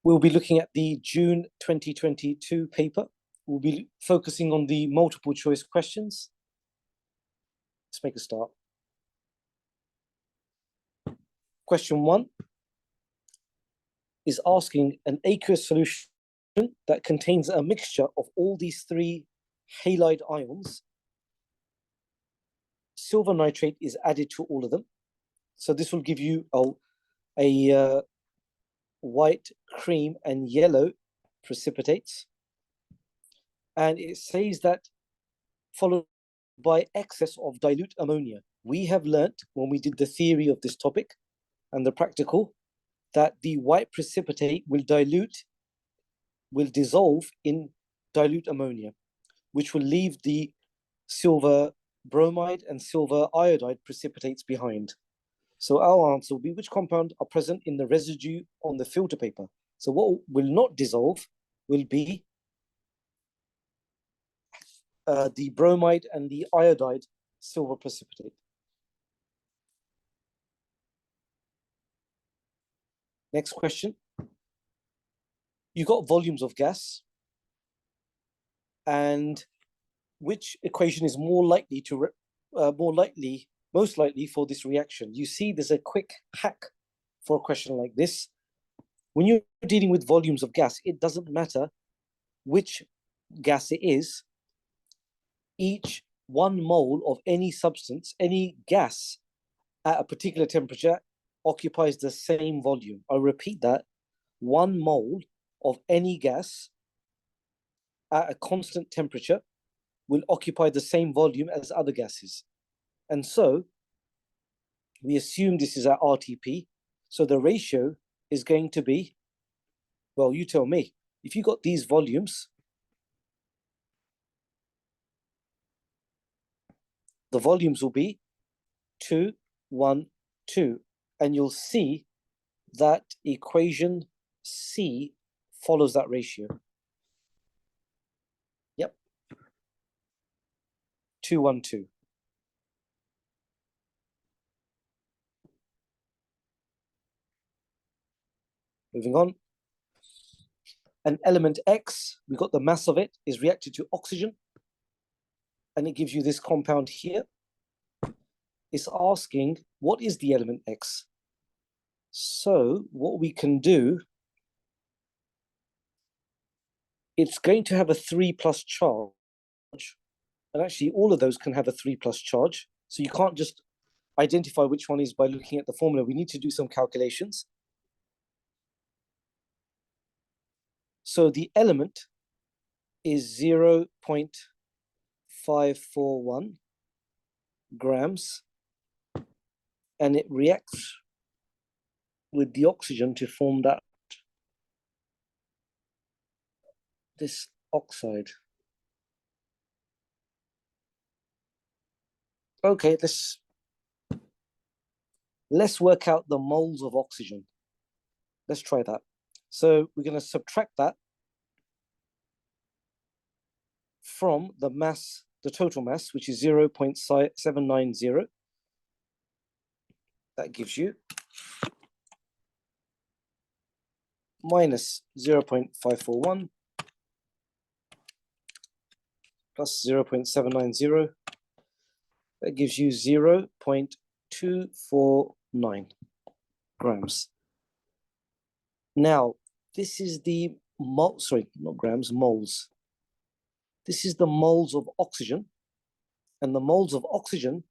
We'll be looking at the June 2022 paper. We'll be focusing on the multiple choice questions. Let's make a start. Question 1 is asking an aqueous solution that contains a mixture of all these three halide ions. Silver nitrate is added to all of them. So this will give you a white, cream, and yellow precipitates. And it says that followed by excess of dilute ammonia. We have learnt when we did the theory of this topic and the practical that the white precipitate will dissolve in dilute ammonia, which will leave the silver bromide and silver iodide precipitates behind. So our answer will be which compound are present in the residue on the filter paper. So what will not dissolve will be the bromide and the iodide silver precipitate. Next question. You got volumes of gas, and which equation is most likely for this reaction? You see, there's a quick hack for a question like this. When you're dealing with volumes of gas, it doesn't matter which gas it is. Each 1 mole of any substance, any gas at a particular temperature occupies the same volume. I repeat that, 1 mole of any gas at a constant temperature will occupy the same volume as other gases. And so we assume this is at RTP. So the ratio is going to be, well, you tell me, if you got these volumes, the volumes will be 2, 1, 2. And you'll see that equation C follows that ratio. Yep. 2, 1, 2. Moving on. An element X, we got the mass of it, is reacted to oxygen. And it gives you this compound here. It's asking, what is the element X? So what we can do, it's going to have a 3+ charge. And actually, all of those can have a 3+ charge. So you can't just identify which one is by looking at the formula. We need to do some calculations. So the element is 0.541 grams. And it reacts with the oxygen to form this oxide. Okay, let's work out the moles of oxygen. Let's try that. So we're going to subtract that from the mass, the total mass, which is 0.790. That gives you minus 0.541 plus 0.790. That gives you 0.249 grams. Now, this is the moles. This is the moles of oxygen, and the moles of oxygen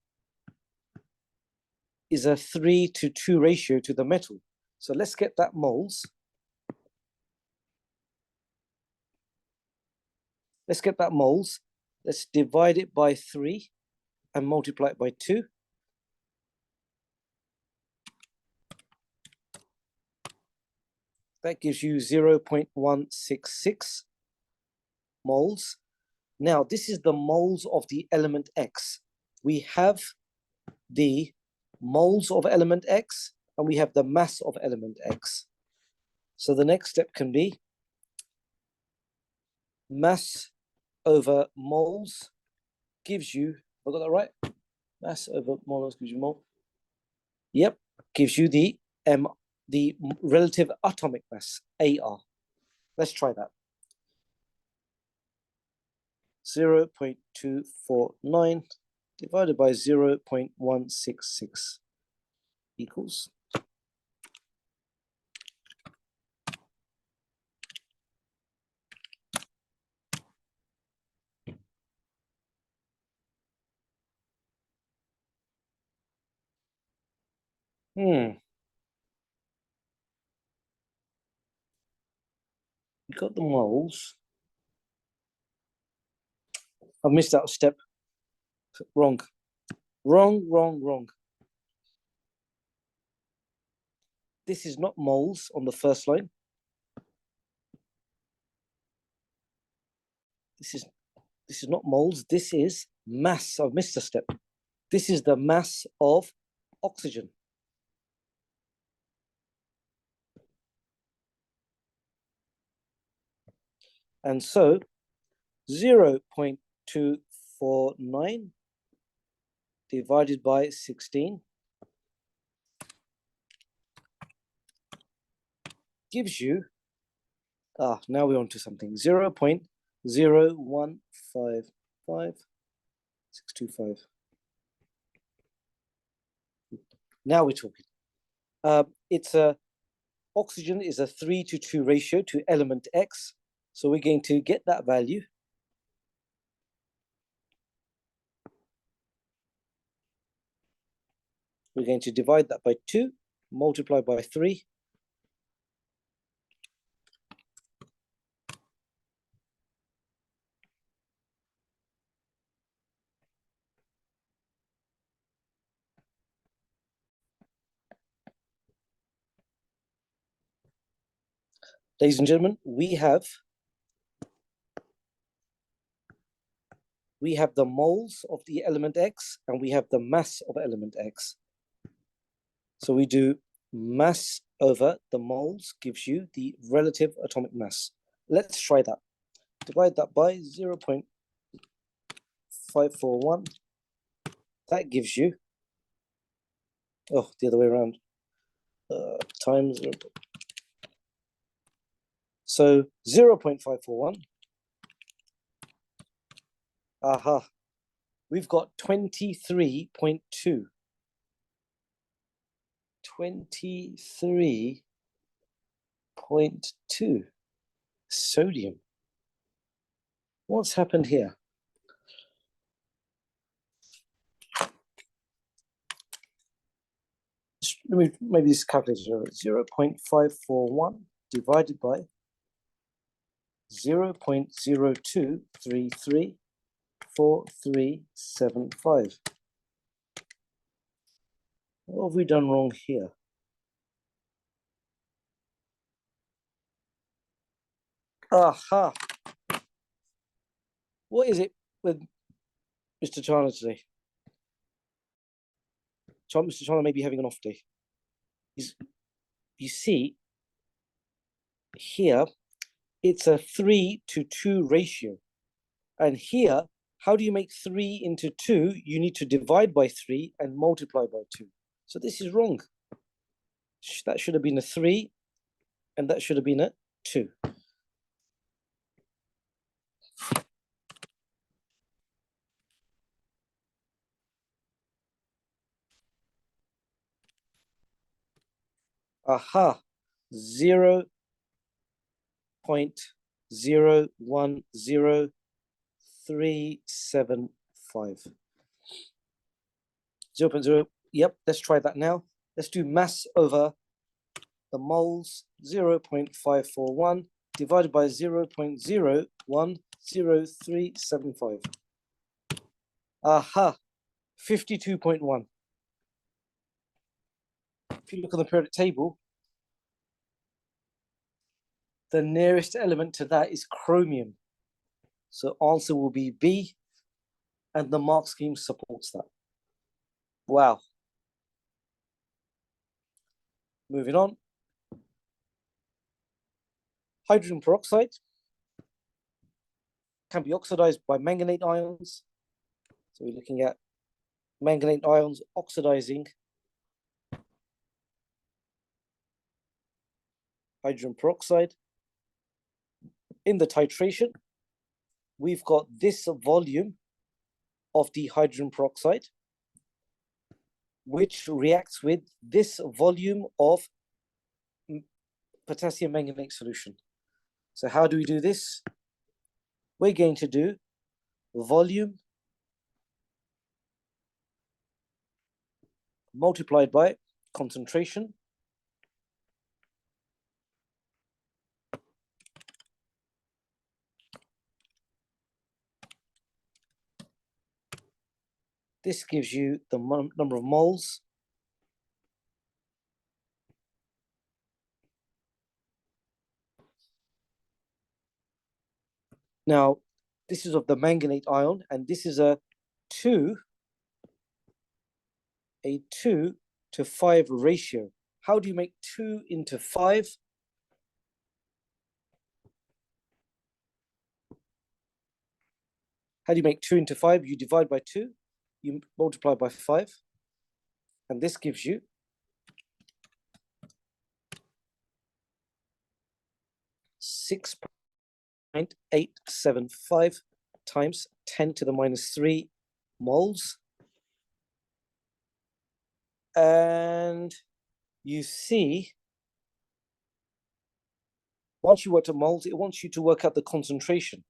is a 3:2 ratio to the metal. So let's get that moles. Let's get that moles. Let's divide it by 3 and multiply it by 2. That gives you 0.166 moles. Now, this is the moles of the element X. We have the moles of element X, and we have the mass of element X. So the next step can be mass over moles gives you, have I got that right? Mass over moles gives you mole. Yep, gives you the the relative atomic mass, AR. Let's try that. 0.249 divided by 0.166 equals. We got the moles. I've missed out a step. Wrong. Wrong. This is not moles on the first line. This is not moles. This is mass. I've missed a step. This is the mass of oxygen. And so 0.249 divided by 16 gives you, now we're on to something, 0.0155625. Now we're talking. Oxygen is a 3:2 ratio to element X. So we're going to get that value. We're going to divide that by 2, multiply by 3. Ladies and gentlemen, we have the moles of the element X and we have the mass of element X. So we do mass over the moles gives you the relative atomic mass. Let's try that. Divide that by 0.541. That gives you, the other way around, times 0. So 0.541. Aha. We've got 23.2. 23.2 sodium. What's happened here? Maybe this calculator. 0.541 divided by 0.02334375. What have we done wrong here? Aha! What is it with Mr. Chana today? Mr. Chana may be having an off day. You see, here, it's a 3:2 ratio. And here, how do you make 3 into 2? You need to divide by 3 and multiply by 2. So this is wrong. That should have been a 3, and that should have been a 2. Aha, 0.010375. 0.0, yep, let's try that now. Let's do mass over the moles, 0.541 divided by 0.010375. Aha, 52.1. If you look on the periodic table, the nearest element to that is chromium. So answer will be B, and the mark scheme supports that. Wow. Moving on. Hydrogen peroxide can be oxidized by manganate ions. So we're looking at manganate ions oxidizing hydrogen peroxide. In the titration, we've got this volume of the hydrogen peroxide, which reacts with this volume of potassium manganate solution. So how do we do this? We're going to do volume multiplied by concentration. This gives you the number of moles. Now, this is of the manganate ion, and this is a 2 to 5 ratio. How do you make 2 into 5? How do you make 2 into 5? You divide by 2, you multiply by 5, and this gives you 6.875 times 10 to the minus 3 moles. And you see, once you work out moles, it wants you to work out the concentration.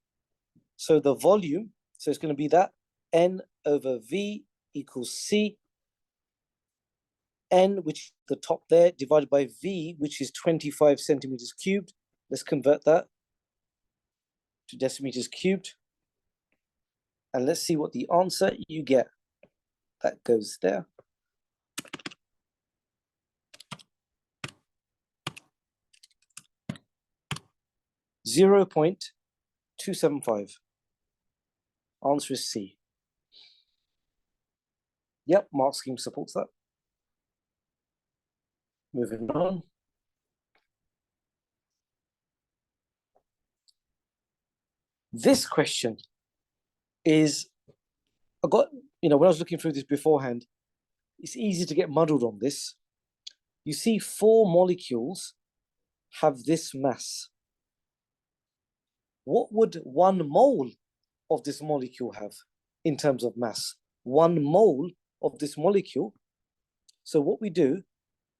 So the volume, so it's going to be that N over V equals C. N, which is the top there, divided by V, which is 25 centimeters cubed. Let's convert that to decimeters cubed. And let's see what the answer you get. That goes there. .275. Answer is C. Yep, mark scheme supports that. Moving on. This question is, I got, when I was looking through this beforehand, it's easy to get muddled on this. You see 4 molecules have this mass. What would 1 mole of this molecule have in terms of mass? 1 mole of this molecule. So what we do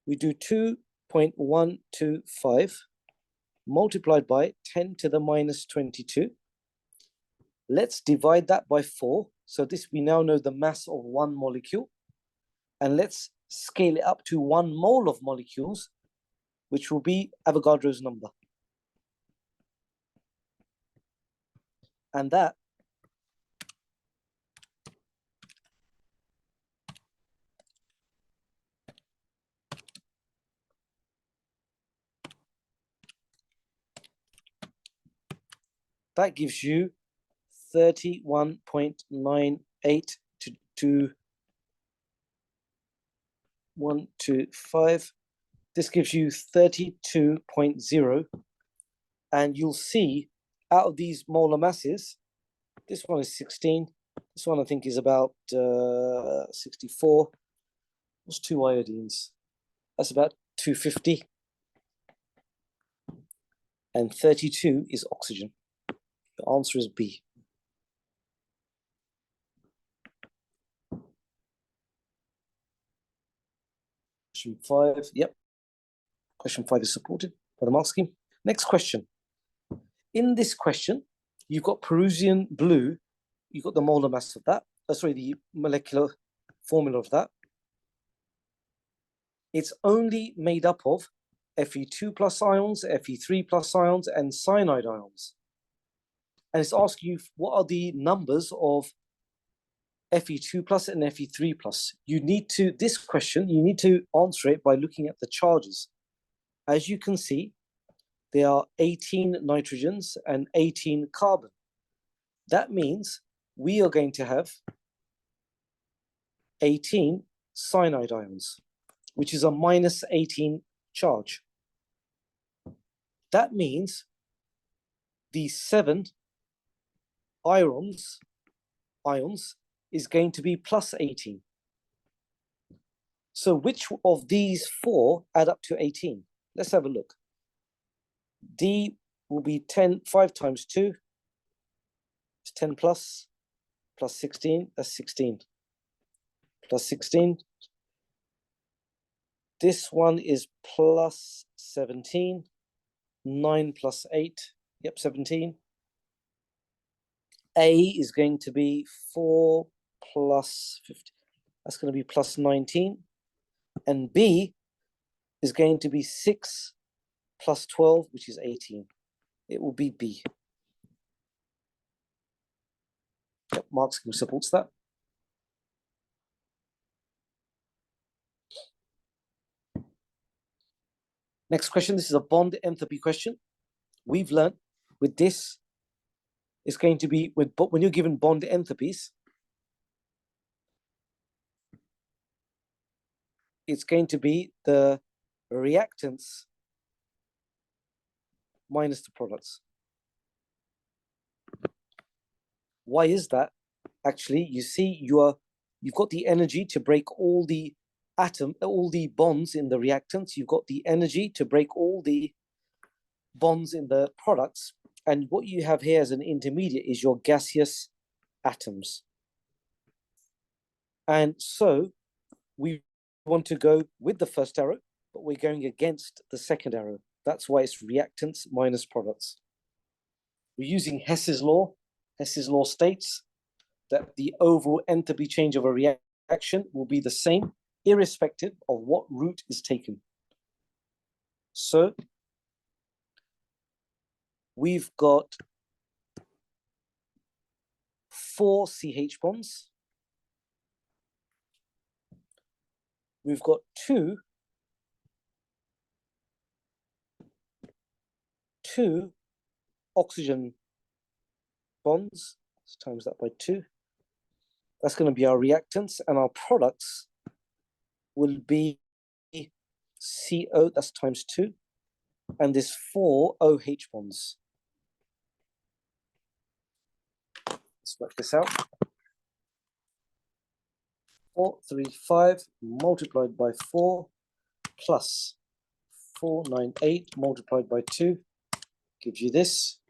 2.125 multiplied by 10 to the minus 22. Let's divide that by 4. So this, we now know the mass of 1 molecule. And let's scale it up to 1 mole of molecules, which will be Avogadro's number. And that gives you 31.98 to 125. This gives you 32.0. And you'll see out of these molar masses, this one is 16. This one I think is about 64. What's 2 iodines? That's about 250. And 32 is oxygen. The answer is B. Question 5, yep. Question 5 is supported by the mark scheme. Next question. In this question, you've got Peruvian blue. You've got the molar mass of that. The molecular formula of that. It's only made up of Fe2 plus ions, Fe3 plus ions, and cyanide ions. And it's asking you what are the numbers of Fe2 plus and Fe3 plus. This question, you need to answer it by looking at the charges. As you can see, there are 18 nitrogens and 18 carbon. That means we are going to have 18 cyanide ions, which is a minus 18 charge. That means the 7 ions is going to be plus 18. So which of these 4 add up to 18? Let's have a look. D will be 10, 5 times 2. It's 10 plus 16, that's 16. Plus 16. This one is plus 17. 9 plus 8, yep, 17. A is going to be 4 plus 50. That's going to be plus 19. And B is going to be 6 plus 12, which is 18. It will be B. Yep, Mark scheme supports that. Next question. This is a bond enthalpy question. We've learned with this, it's going to be when you're given bond enthalpies, it's going to be the reactants minus the products. Why is that? Actually, you see, you've got the energy to break all the bonds in the reactants. You've got the energy to break all the bonds in the products. And what you have here as an intermediate is your gaseous atoms. And so we want to go with the first arrow, but we're going against the second arrow. That's why it's reactants minus products. We're using Hess's law. Hess's law states that the overall enthalpy change of a reaction will be the same, irrespective of what route is taken. So we've got 4 CH bonds. We've got 2 oxygen bonds. Let's times that by 2. That's going to be our reactants, and our products will be CO, that's times 2, and there's 4 OH bonds. Let's work this out. 435 multiplied by 4 plus 498 multiplied by 2 gives you this.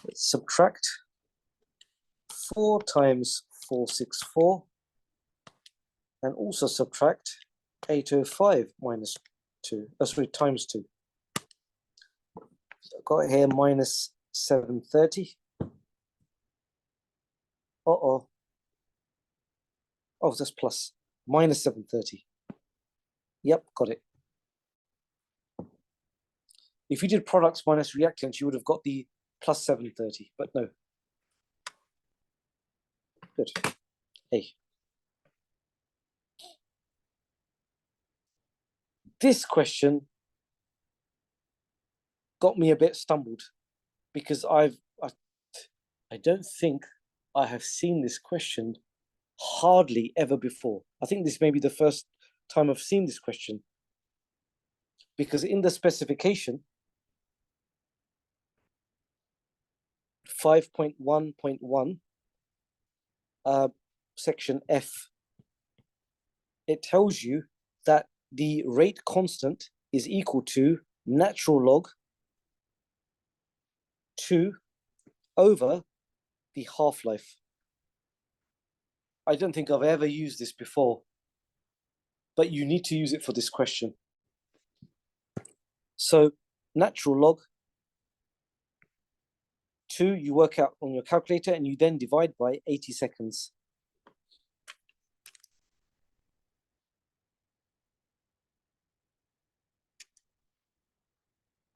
Let's subtract 4 times 464 and also subtract 805 minus 2, times 2. So I've got here minus 730. Oh, that's plus. Minus 730. Yep, got it. If you did products minus reactants, you would have got the plus 730, but no. Good. Hey. This question got me a bit stumbled because I don't think I have seen this question hardly ever before. I think this may be the first time I've seen this question, because in the specification 5.1.1 section F, it tells you that the rate constant is equal to natural log 2 over the half-life. I don't think I've ever used this before, but you need to use it for this question. So natural log 2, you work out on your calculator and you then divide by 80 seconds.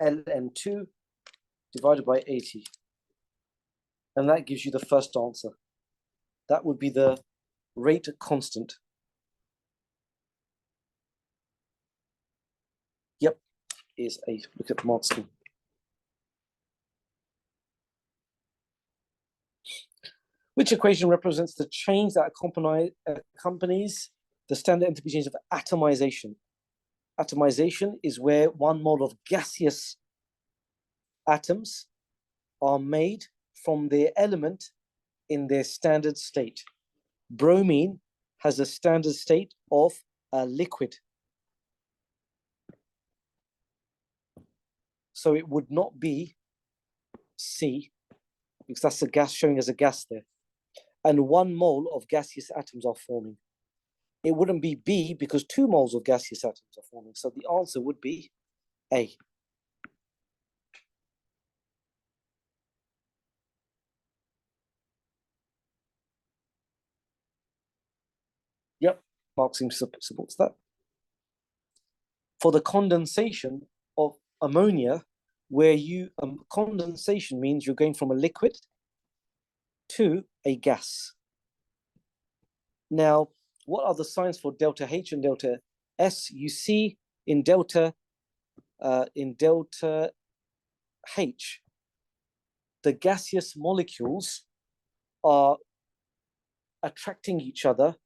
ln2 divided by 80. And that gives you the first answer. That would be the rate constant. Yep, is 8. Look at the mark scheme. Which equation represents the change that accompanies the standard enthalpy change of atomization? Atomization is where 1 mole of gaseous atoms are made from their element in their standard state. Bromine has a standard state of a liquid. So it would not be C, because that's a gas showing as a gas there. And 1 mole of gaseous atoms are forming. It wouldn't be B because 2 moles of gaseous atoms are forming. So the answer would be A. Yep, Marxism supports that. For the condensation of ammonia, where condensation means you're going from a liquid to a gas. Now, what are the signs for delta H and delta S? You see in delta H, the gaseous molecules are attracting each other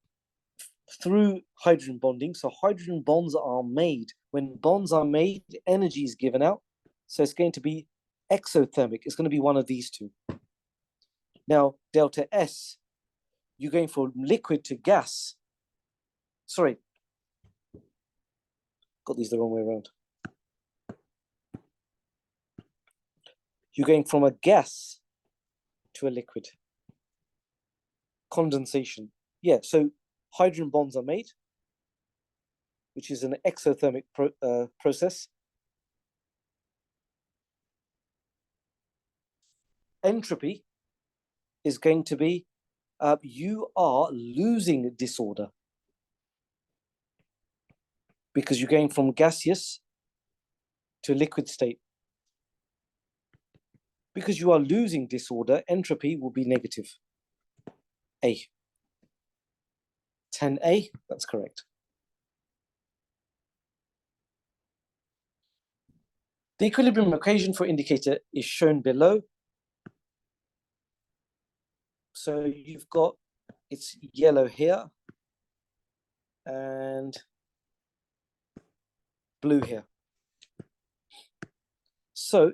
through hydrogen bonding. So hydrogen bonds are made. When bonds are made, energy is given out. So it's going to be exothermic. It's going to be one of these two. Now, delta S, you're going from liquid to gas. Sorry, got these the wrong way around. You're going from a gas to a liquid. Condensation. Yeah, so hydrogen bonds are made, which is an exothermic process. Entropy is going to be you are losing disorder because you're going from gaseous to liquid state. Because you are losing disorder, entropy will be negative. A. 10A, that's correct. The equilibrium equation for indicator is shown below. So you've got, it's yellow here and blue here. So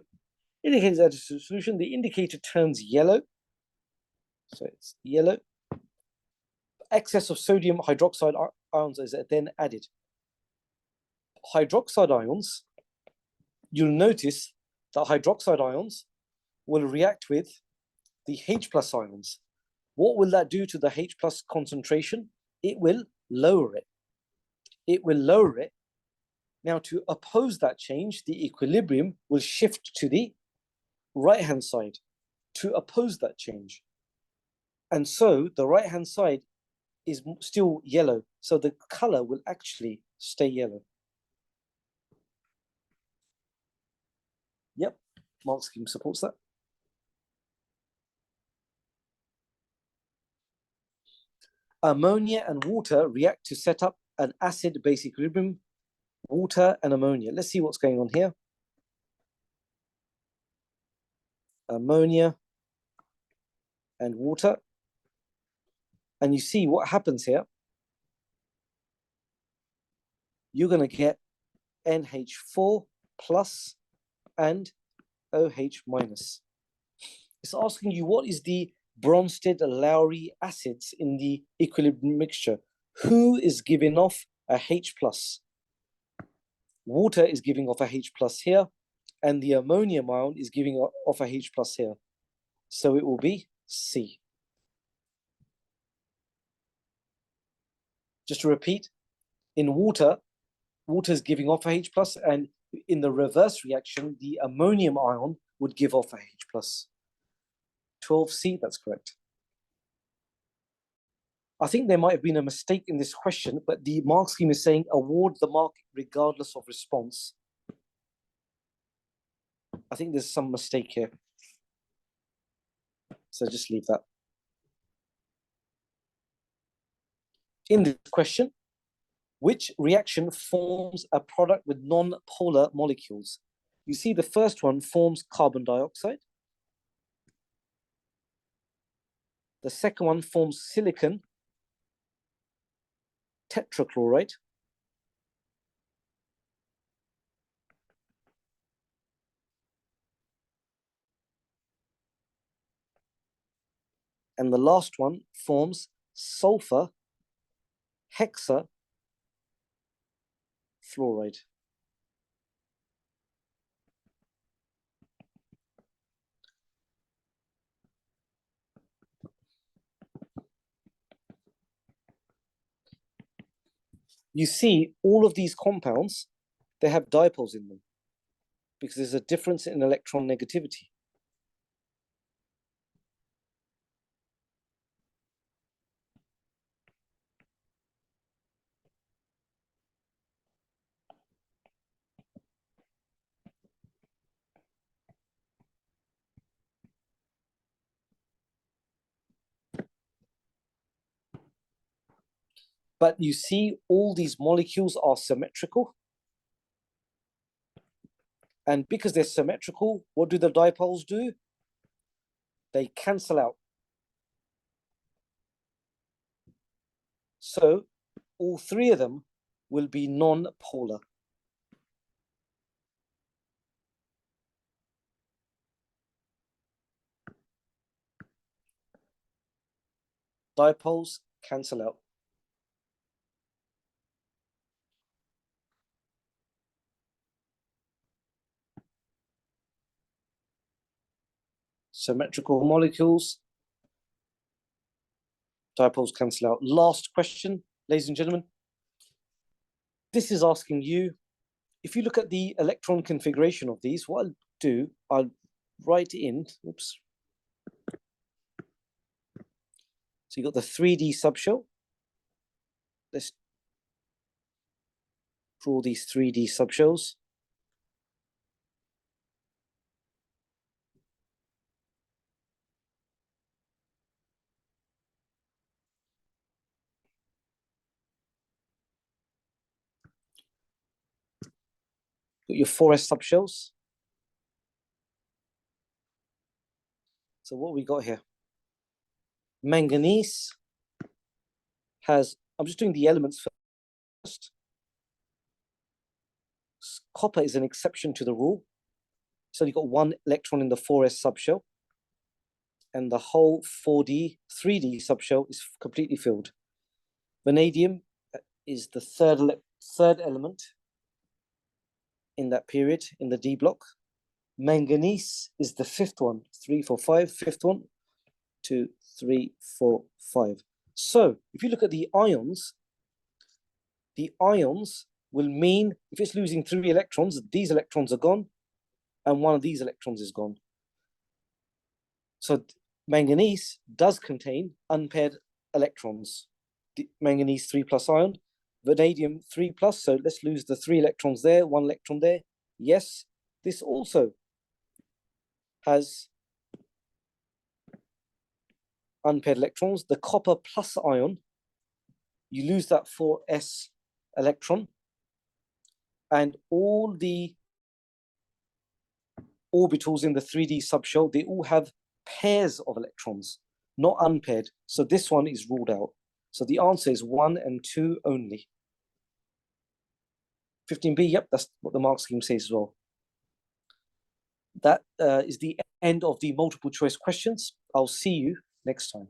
indicator's added to the solution, the indicator turns yellow. So it's yellow. Excess of sodium hydroxide ions is then added. Hydroxide ions, you'll notice that hydroxide ions will react with the H plus ions. What will that do to the H plus concentration? It will lower it. It will lower it. Now, to oppose that change, the equilibrium will shift to the right-hand side to oppose that change. And so the right-hand side is still yellow. So the color will actually stay yellow. Yep, Mark's scheme supports that. Ammonia and water react to set up an acid-base equilibrium. Water and ammonia. Let's see what's going on here. Ammonia and water. And you see what happens here. You're going to get NH4 plus and OH minus. It's asking you what is the Bronsted-Lowry acids in the equilibrium mixture. Who is giving off a H plus? Water is giving off a H plus here, and the ammonium ion is giving off a H plus here. So it will be C. Just to repeat, in water, water is giving off a H plus, and in the reverse reaction, the ammonium ion would give off a H plus. 12C, that's correct. I think there might have been a mistake in this question, but the mark scheme is saying award the mark regardless of response. I think there's some mistake here. So just leave that. In this question, which reaction forms a product with non-polar molecules? You see the first one forms carbon dioxide. The second one forms silicon tetrachloride. And the last one forms sulfur hexafluoride. you see all of these compounds, they have dipoles in them because there's a difference in electron negativity. But you see all these molecules are symmetrical. And because they're symmetrical, what do the dipoles do? They cancel out. So all three of them will be non-polar. Dipoles cancel out. Symmetrical molecules, dipoles cancel out. Last question, ladies and gentlemen. This is asking you, if you look at the electron configuration of these, what I'll do, I'll write in, oops. So you've got the 3D subshell. Let's draw these 3D subshells. Got your 4s subshells. So what we got here? Manganese has, I'm just doing the elements first. Copper is an exception to the rule. So you've got one electron in the 4s subshell, and the whole 3D subshell is completely filled. Vanadium is the third element in that period in the D block. Manganese is the fifth one, 3, 4, 5, fifth one, 2, 3, 4, 5. So if you look at the ions will mean if it's losing 3 electrons, these electrons are gone, and one of these electrons is gone. So manganese does contain unpaired electrons. The manganese 3+ ion, vanadium 3+, so let's lose the 3 electrons there, 1 electron there. Yes, this also has unpaired electrons. The copper plus ion, you lose that 4s electron, and all the orbitals in the 3D subshell, they all have pairs of electrons, not unpaired. So this one is ruled out. So the answer is 1 and 2 only. 15b, yep, that's what the mark scheme says as well. That is the end of the multiple choice questions. I'll see you next time.